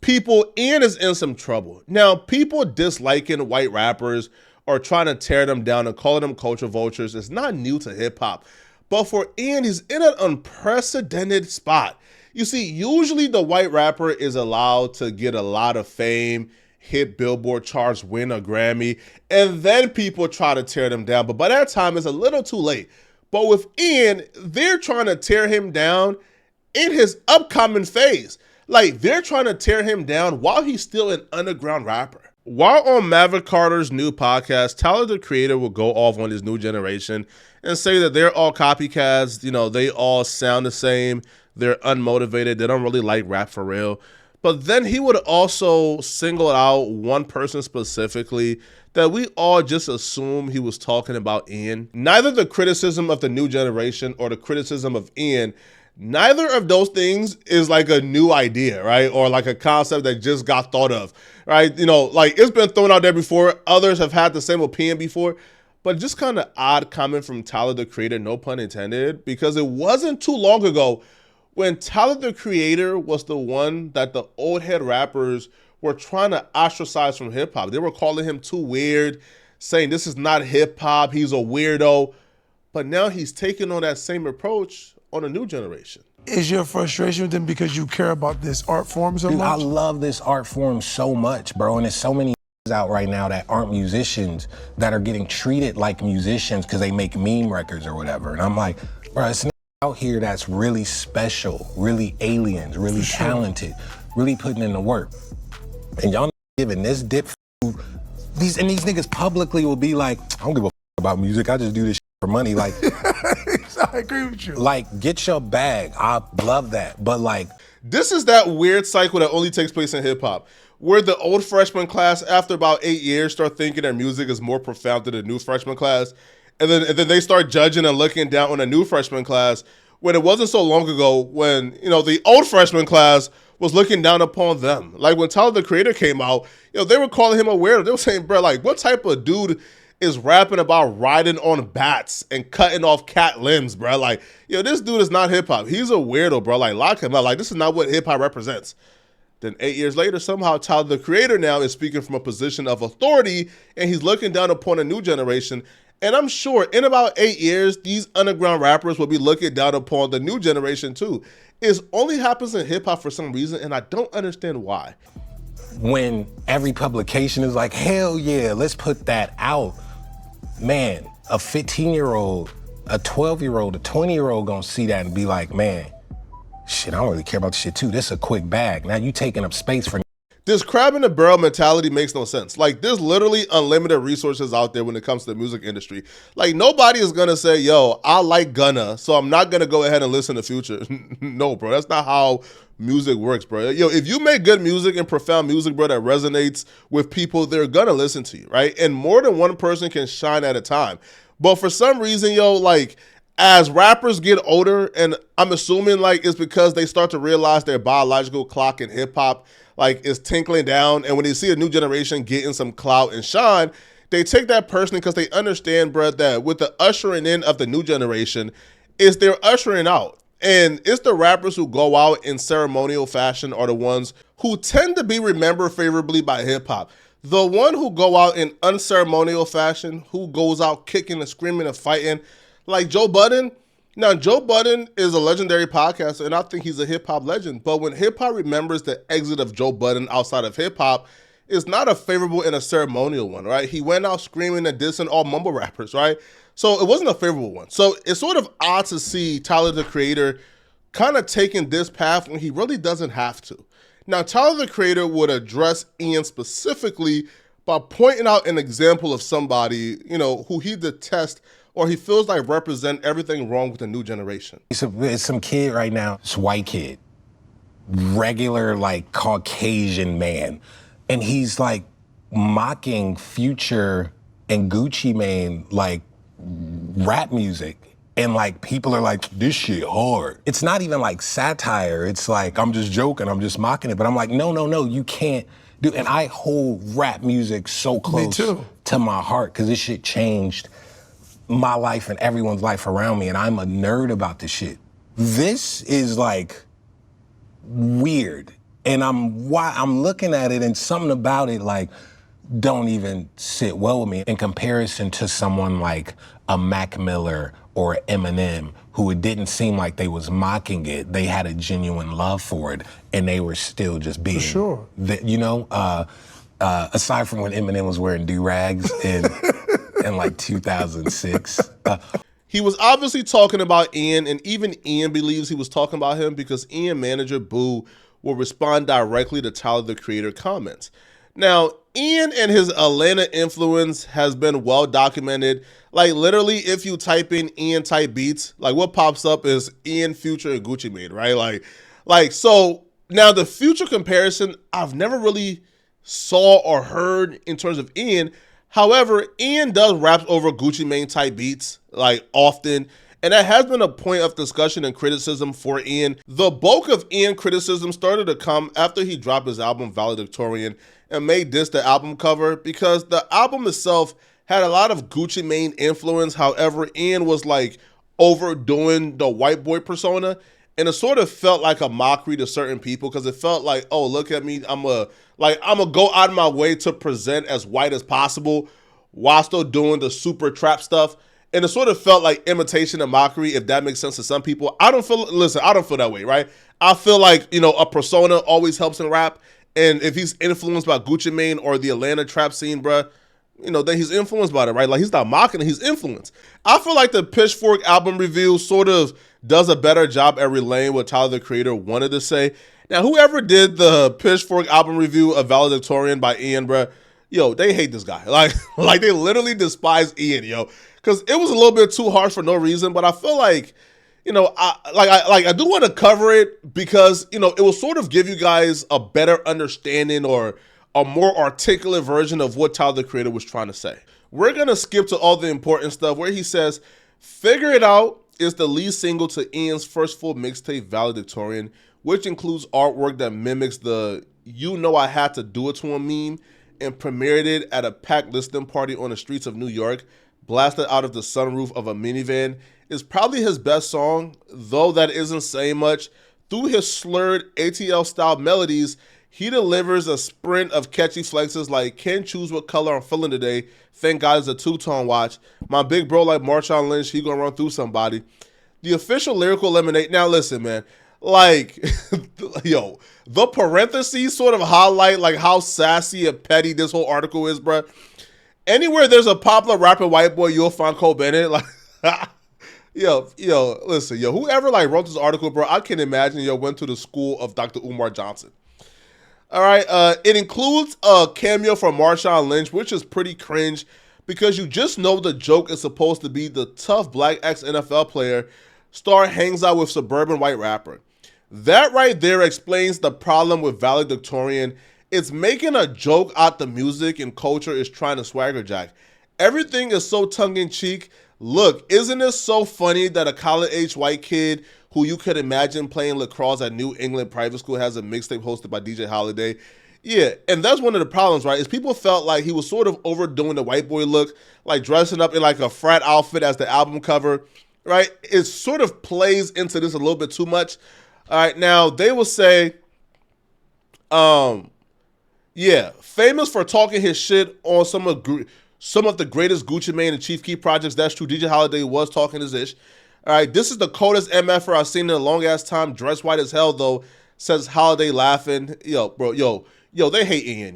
people, Ian is in some trouble. Now, people disliking white rappers or trying to tear them down and calling them culture vultures is not new to hip hop. But for Ian, he's in an unprecedented spot. You see, usually the white rapper is allowed to get a lot of fame, hit Billboard charts, win a Grammy, and then people try to tear them down. But by that time, it's a little too late. But with Ian, they're trying to tear him down in his upcoming phase. Like, they're trying to tear him down while he's still an underground rapper. While on Maverick Carter's new podcast, Tyler, the Creator, will go off on his new generation and say that they're all copycats. You know, they all sound the same. They're unmotivated. They don't really like rap for real. But then he would also single out one person specifically that we all just assume he was talking about Ian. Neither the criticism of the new generation or the criticism of Ian, neither of those things is like a new idea, right? Or like a concept that just got thought of, right? You know, like it's been thrown out there before. Others have had the same opinion before. But just kind of odd comment from Tyler, the Creator, no pun intended, because it wasn't too long ago when Tyler, the Creator, was the one that the old head rappers were trying to ostracize from hip hop. They were calling him too weird, saying this is not hip hop, he's a weirdo. But now he's taking on that same approach on a new generation. Is your frustration with them because you care about this art form so Dude, much? I love this art form so much, bro, and there's so many out right now that aren't musicians that are getting treated like musicians because they make meme records or whatever. And I'm like, bro, it's out here that's really special, really aliens, really talented, really putting in the work. And y'all giving this dip these niggas publicly will be like, I don't give a about music, I just do this for money. Like, I agree with you. Like, get your bag. I love that. But like, this is that weird cycle that only takes place in hip hop, where the old freshman class, after about 8 years, start thinking their music is more profound than the new freshman class. And then they start judging and looking down on the new freshman class when it wasn't so long ago when, you know, the old freshman class was looking down upon them. Like when Tyler, the Creator, came out, you know, they were calling him a weirdo. They were saying, bro, like, what type of dude is rapping about riding on bats and cutting off cat limbs, bro? Like, yo, this dude is not hip hop. He's a weirdo, bro. Like, lock him up. Like, this is not what hip hop represents. Then 8 years later, somehow Tyler, the Creator, now is speaking from a position of authority, and he's looking down upon a new generation. And I'm sure in about 8 years, these underground rappers will be looking down upon the new generation too. It only happens in hip hop for some reason, and I don't understand why. When every publication is like, hell yeah, let's put that out. Man, a 15-year-old, a 12-year-old, a 20-year-old gonna see that and be like, man, shit, I don't really care about this shit too. This is a quick bag. Now you taking up space for. This crab in the barrel mentality makes no sense. Like, there's literally unlimited resources out there when it comes to the music industry. Like, nobody is gonna say, yo, I like Gunna, so I'm not gonna go ahead and listen to Future. No, bro, that's not how music works, bro. Yo, if you make good music and profound music, bro, that resonates with people, they're gonna listen to you, right? And more than one person can shine at a time. But for some reason, yo, like, as rappers get older, and I'm assuming like it's because they start to realize their biological clock in hip hop like is tinkling down, and when they see a new generation getting some clout and shine, they take that personally because they understand, bro, that with the ushering in of the new generation, is they're ushering out. And it's the rappers who go out in ceremonial fashion are the ones who tend to be remembered favorably by hip hop. The one who go out in unceremonial fashion, who goes out kicking and screaming and fighting, like Joe Budden. Now, Joe Budden is a legendary podcaster, and I think he's a hip-hop legend. But when hip-hop remembers the exit of Joe Budden outside of hip-hop, it's not a favorable and a ceremonial one, right? He went out screaming and dissing all mumble rappers, right? So it wasn't a favorable one. So it's sort of odd to see Tyler, the Creator, kind of taking this path when he really doesn't have to. Now, Tyler, the Creator, would address Ian specifically by pointing out an example of somebody, you know, who he detests or he feels like represent everything wrong with the new generation. It's some kid right now, it's a white kid, regular like Caucasian man. And he's like mocking Future and Gucci Mane like rap music. And like people are like, this shit hard. It's not even like satire. It's like, I'm just joking, I'm just mocking it. But I'm like, no, you can't do. And I hold rap music so close to my heart because this shit changed my life and everyone's life around me, and I'm a nerd about this shit. This is like weird And I'm looking at it, and something about it like don't even sit well with me in comparison to someone like a Mac Miller or Eminem, who it didn't seem like they was mocking it. They had a genuine love for it, and they were still just being, sure. Aside from when Eminem was wearing do-rags in like 2006. He was obviously talking about Ian, and even Ian believes he was talking about him because Ian manager Boo will respond directly to Tyler, the Creator comments. Now, Ian and his Atlanta influence has been well documented. Like literally, if you type in Ian type beats, like what pops up is Ian, Future, and Gucci Mane, right? Like so. Now the Future comparison, I've never really saw or heard in terms of Ian. However, Ian does raps over Gucci Mane type beats like often, and that has been a point of discussion and criticism for Ian. The bulk of Ian criticism started to come after he dropped his album Valedictorian and made this the album cover because the album itself had a lot of Gucci Mane influence. However, Ian was like overdoing the white boy persona, and it sort of felt like a mockery to certain people because it felt like, oh, look at me, I'm gonna go out of my way to present as white as possible while still doing the super trap stuff. And it sort of felt like imitation and mockery, if that makes sense to some people. I don't feel that way, right? I feel like, a persona always helps in rap. And if he's influenced by Gucci Mane or the Atlanta trap scene, bruh, then he's influenced by it, right? Like he's not mocking it, he's influenced. I feel like the Pitchfork album review sort of does a better job at relaying what Tyler, the Creator wanted to say. Now, whoever did the Pitchfork album review of Valedictorian by Ian, bruh, they hate this guy. Like they literally despise Ian, because it was a little bit too harsh for no reason. But I feel like, I do want to cover it because it will sort of give you guys a better understanding or a more articulate version of what Tyler, the Creator, was trying to say. We're gonna skip to all the important stuff where he says, "Figure It Out" is the lead single to Ian's first full mixtape, Valedictorian, which includes artwork that mimics the I had to do it to him meme, and premiered it at a packed listening party on the streets of New York, blasted out of the sunroof of a minivan. Is probably his best song, though that isn't saying much. Through his slurred ATL-style melodies, he delivers a sprint of catchy flexes like "Can't choose what color I'm feeling today. Thank God it's a two-tone watch. My big bro like Marshawn Lynch, he gonna run through somebody." The official lyrical lemonade. Now listen, man. Like, the parentheses sort of highlight like how sassy and petty this whole article is, bruh. Anywhere there's a popular rapper white boy, you'll find Cole Bennett. Like, listen, whoever like wrote this article, bro, I can imagine went to the school of Dr. Umar Johnson. All right, it includes a cameo from Marshawn Lynch, which is pretty cringe because you just know the joke is supposed to be the tough black ex-NFL player star hangs out with suburban white rapper. That right there explains the problem with Valedictorian. It's making a joke out the music and culture is trying to swagger jack. Everything is so tongue-in-cheek. Look, isn't it so funny that a college-age white kid who you could imagine playing lacrosse at New England private school has a mixtape hosted by DJ Holiday? Yeah, and that's one of the problems, right, is people felt like he was sort of overdoing the white boy look, like dressing up in like a frat outfit as the album cover, right? It sort of plays into this a little bit too much. All right, now they will say, famous for talking his shit on some of the greatest Gucci Mane and Chief Keef projects. That's true. DJ Holiday was talking his ish. All right, this is the coldest MFer I've seen in a long ass time. Dressed white as hell though, says Holiday laughing. They hate Ian,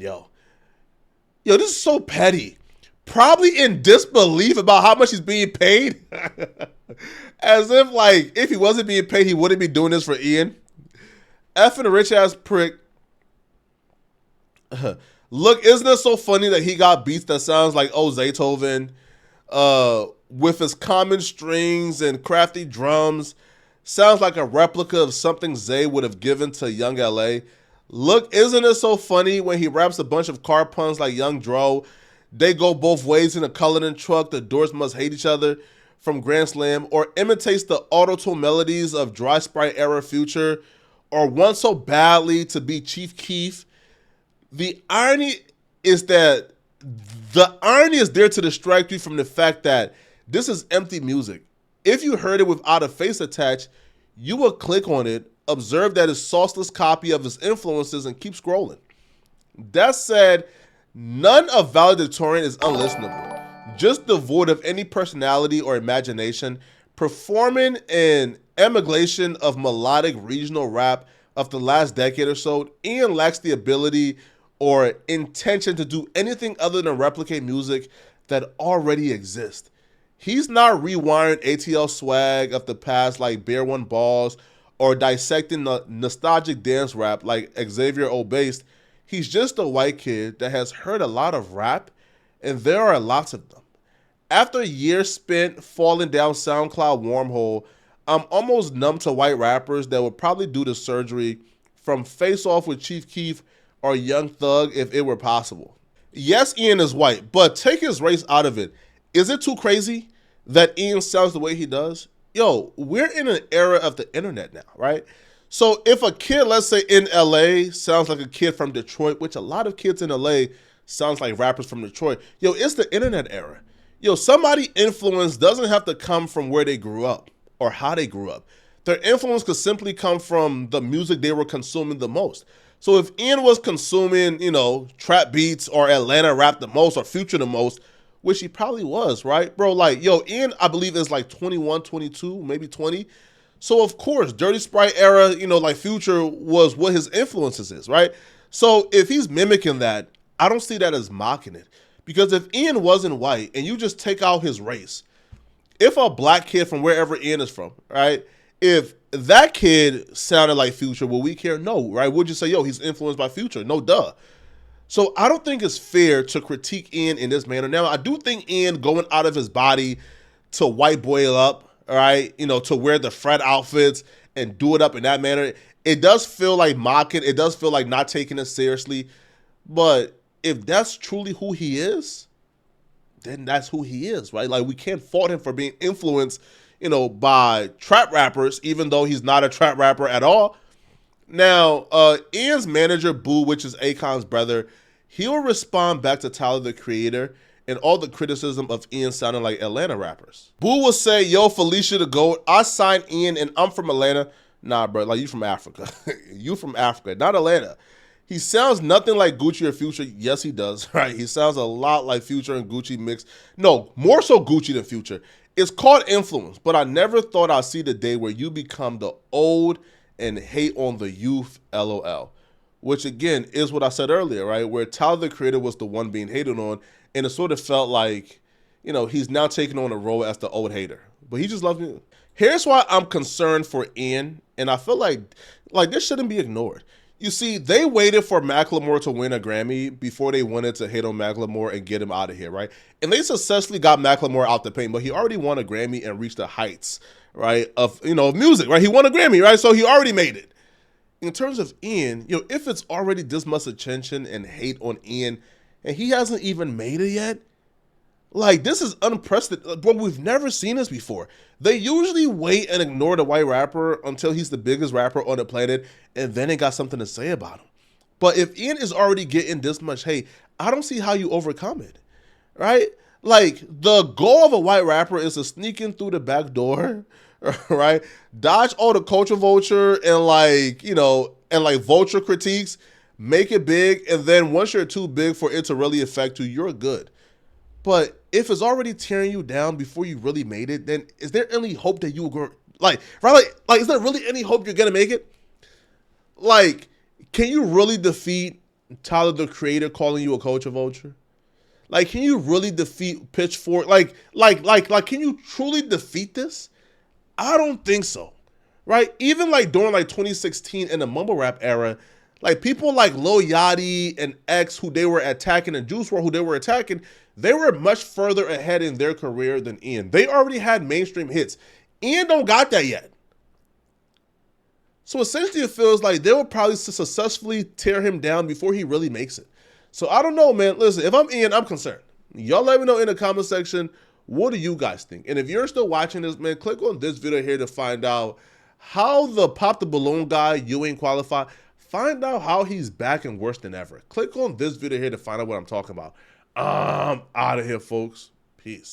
this is so petty. Probably in disbelief about how much he's being paid. As if like if he wasn't being paid, he wouldn't be doing this for Ian. Effing rich ass prick. Look, isn't it so funny that he got beats that sounds like Zaytoven, with his common strings and crafty drums? Sounds like a replica of something Zay would have given to Young LA. Look, isn't it so funny when he raps a bunch of car puns like Young Dro? They go both ways in a Cullinan truck. The doors must hate each other from Grand Slam, or imitates the auto-tune melodies of Dry Sprite era Future, or wants so badly to be Chief Keef. The irony is there to distract you from the fact that this is empty music. If you heard it without a face attached, you will click on it, observe that his sauceless copy of his influences and keep scrolling. That said, none of valedictorian is unlistenable, just devoid of any personality or imagination, performing an emulation of melodic regional rap of the last decade or so. Ian lacks the ability or intention to do anything other than replicate music that already exists. He's not rewiring ATL swag of the past like Bear One Balls or dissecting the nostalgic dance rap like Xavier O'Based. He's just a white kid that has heard a lot of rap, and there are lots of them. After years spent falling down SoundCloud wormhole, I'm almost numb to white rappers that would probably do the surgery from Face Off with Chief Keef or Young Thug if it were possible. Yes, Ian is white, but take his race out of it. Is it too crazy that Ian sounds the way he does? Yo, we're in an era of the internet now, right? So if a kid, let's say in LA, sounds like a kid from Detroit, which a lot of kids in LA sounds like rappers from Detroit, yo, it's the internet era. Yo, somebody influence doesn't have to come from where they grew up or how they grew up. Their influence could simply come from the music they were consuming the most. So if Ian was consuming, trap beats or Atlanta rap the most or Future the most, which he probably was, right? Bro, like, yo, Ian, I believe is like 21, 22, maybe 20. So of course, Dirty Sprite era, like Future was what his influences is, right? So if he's mimicking that, I don't see that as mocking it. Because if Ian wasn't white and you just take out his race, if a black kid from wherever Ian is from, right? If that kid sounded like Future, will we care? No, right? Would you say, yo, he's influenced by Future? No, duh. So I don't think it's fair to critique Ian in this manner. Now, I do think Ian going out of his body to white boy it up, all right, to wear the frat outfits and do it up in that manner, it does feel like mocking. It does feel like not taking it seriously. But if that's truly who he is, then that's who he is, right? Like, we can't fault him for being influenced, by trap rappers, even though he's not a trap rapper at all. Now, Ian's manager, Boo, which is Akon's brother, he'll respond back to Tyler, the Creator, and all the criticism of Ian sounding like Atlanta rappers. Boo will say, yo, Felicia the GOAT, I signed Ian and I'm from Atlanta. Nah, bro, like, you from Africa. You from Africa, not Atlanta. He sounds nothing like Gucci or Future. Yes, he does, right? He sounds a lot like Future and Gucci mixed. No, more so Gucci than Future. It's called influence, but I never thought I'd see the day where you become the old and hate on the youth, LOL. Which, again, is what I said earlier, right? Where Tyler, the Creator, was the one being hated on, and it sort of felt like, he's now taking on a role as the old hater. But he just loves me. Here's why I'm concerned for Ian, and I feel like this shouldn't be ignored. You see, they waited for Macklemore to win a Grammy before they wanted to hate on Macklemore and get him out of here, right? And they successfully got Macklemore out the paint, but he already won a Grammy and reached the heights, right, of music, right? He won a Grammy, right? So he already made it. In terms of Ian, if it's already this much attention and hate on Ian, and he hasn't even made it yet, like, this is unprecedented. Bro, we've never seen this before. They usually wait and ignore the white rapper until he's the biggest rapper on the planet, and then they got something to say about him. But if Ian is already getting this much hate, I don't see how you overcome it, right? Like, the goal of a white rapper is to sneak in through the back door, right? Dodge all the culture vulture and vulture critiques, make it big, and then once you're too big for it to really affect you, you're good. But if it's already tearing you down before you really made it, then is there any hope that you will go, like, is there really any hope you're gonna make it? Like, can you really defeat Tyler, the Creator, calling you a culture vulture? Like, can you really defeat Pitchfork? Like, can you truly defeat this? I don't think so, right? Even like during like 2016 in the mumble rap era, like people like Lil Yachty and X, who they were attacking, and Juice WRLD, who they were attacking, they were much further ahead in their career than Ian. They already had mainstream hits. Ian don't got that yet. So essentially it feels like they will probably successfully tear him down before he really makes it. So I don't know, man. Listen, if I'm Ian, I'm concerned. Y'all let me know in the comment section, what do you guys think? And if you're still watching this, man, click on this video here to find out how the Pop the Balloon guy, you ain't qualified. Find out how he's back and worse than ever. Click on this video here to find out what I'm talking about. I'm out of here, folks. Peace.